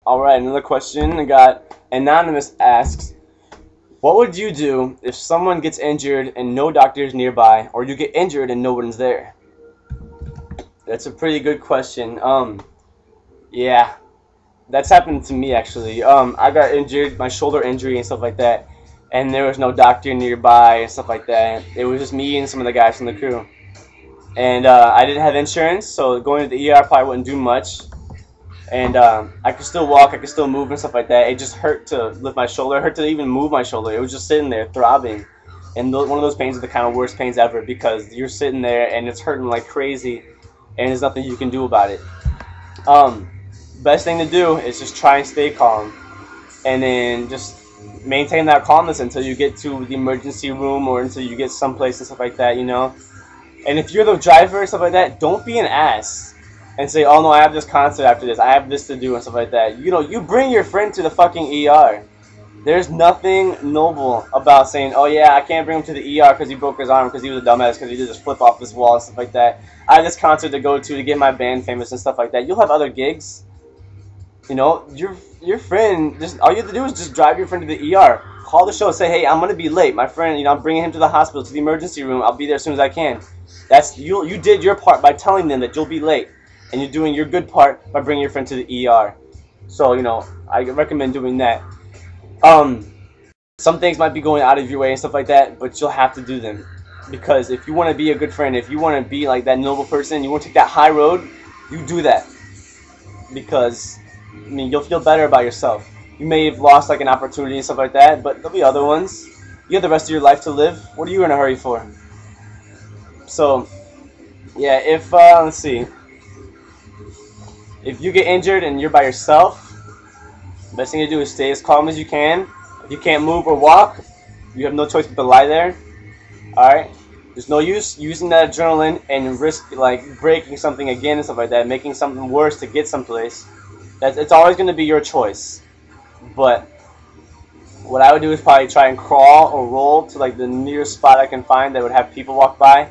Alright, another question. I got Anonymous asks, what would you do if someone gets injured and no doctor is nearby, or you get injured and no one's there? That's a pretty good question. Yeah, that's happened to me actually. I got injured, my shoulder injury and stuff like that, and there was no doctor nearby and stuff like that. It was just me and some of the guys from the crew. And I didn't have insurance, so going to the ER probably wouldn't do much. And I could still walk, I could still move and stuff like that. It just hurt to lift my shoulder. It hurt to even move my shoulder. It was just sitting there throbbing. And one of those pains are the kind of worst pains ever, because you're sitting there and it's hurting like crazy and there's nothing you can do about it. Best thing to do is just try and stay calm, and then just maintain that calmness until you get to the emergency room or until you get someplace and stuff like that, you know. And if you're the driver and stuff like that, don't be an ass and say, oh no, I have this concert after this, I have this to do and stuff like that. You know, you bring your friend to the fucking ER. There's nothing noble about saying, oh yeah, I can't bring him to the ER because he broke his arm because he was a dumbass because he did this flip off this wall and stuff like that. I have this concert to go to get my band famous and stuff like that. You'll have other gigs. You know, your friend, just all you have to do is just drive your friend to the ER. Call the show, say, hey, I'm gonna be late. My friend, you know, I'm bringing him to the hospital, to the emergency room. I'll be there as soon as I can. That's you did your part by telling them that you'll be late. And you're doing your good part by bringing your friend to the ER. So, you know, I recommend doing that. Some things might be going out of your way and stuff like that, but you'll have to do them. Because if you want to be a good friend, if you want to be like that noble person, you want to take that high road, you do that. Because, I mean, you'll feel better about yourself. You may have lost like an opportunity and stuff like that, but there'll be other ones. You have the rest of your life to live. What are you in a hurry for? So, yeah, if, let's see. If you get injured and you're by yourself, the best thing to do is stay as calm as you can. If you can't move or walk, you have no choice but to lie there. Alright? There's no use using that adrenaline and risk like breaking something again and stuff like that, making something worse to get someplace. It's always going to be your choice. But what I would do is probably try and crawl or roll to like the nearest spot I can find that would have people walk by.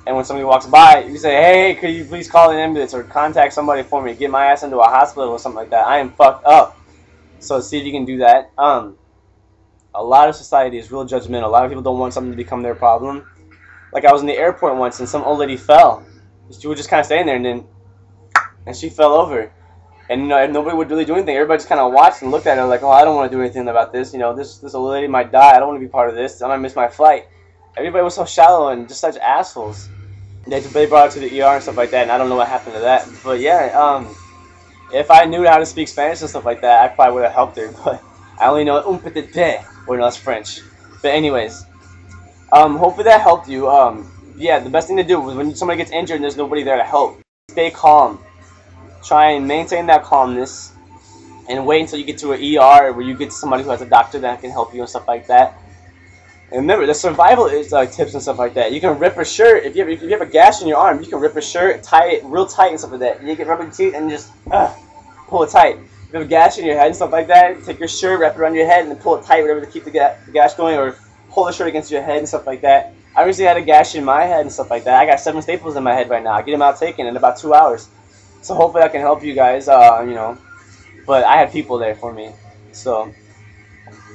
And when somebody walks by, you say, hey, could you please call an ambulance or contact somebody for me, get my ass into a hospital or something like that. I am fucked up. So see if you can do that. A lot of society is real judgmental. A lot of people don't want something to become their problem. Like I was in the airport once and some old lady fell. She was just kind of standing there and she fell over. And you know, nobody would really do anything. Everybody just kind of watched and looked at her like, oh, I don't want to do anything about this. You know, this old lady might die. I don't want to be part of this. I might miss my flight. Everybody was so shallow and just such assholes. They brought her to the ER and stuff like that, and I don't know what happened to that. But yeah, if I knew how to speak Spanish and stuff like that, I probably would have helped her. But I only know un petit peu, or no, it's French. But anyways, hopefully that helped you. Yeah, the best thing to do is when somebody gets injured and there's nobody there to help, stay calm. Try and maintain that calmness, and wait until you get to an ER where you get to somebody who has a doctor that can help you and stuff like that. And remember, the survival is tips and stuff like that. You can rip a shirt. If you have a gash in your arm, you can rip a shirt, tie it real tight and stuff like that. You can rub your teeth and just pull it tight. If you have a gash in your head and stuff like that, take your shirt, wrap it around your head, and then pull it tight, whatever, to keep the gash going, or hold the shirt against your head and stuff like that. I recently had a gash in my head and stuff like that. I got 7 staples in my head right now. I get them out taken in about 2 hours. So hopefully I can help you guys, you know. But I had people there for me. So...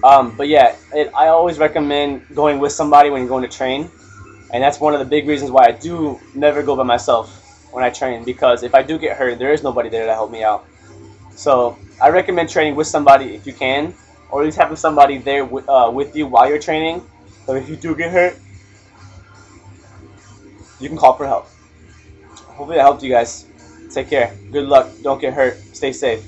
but yeah, I always recommend going with somebody when you're going to train, and that's one of the big reasons why I do never go by myself when I train, because if I do get hurt, there is nobody there to help me out. So I recommend training with somebody if you can, or at least having somebody there with you while you're training, so if you do get hurt, you can call for help. Hopefully that helped you guys. Take care. Good luck. Don't get hurt. Stay safe.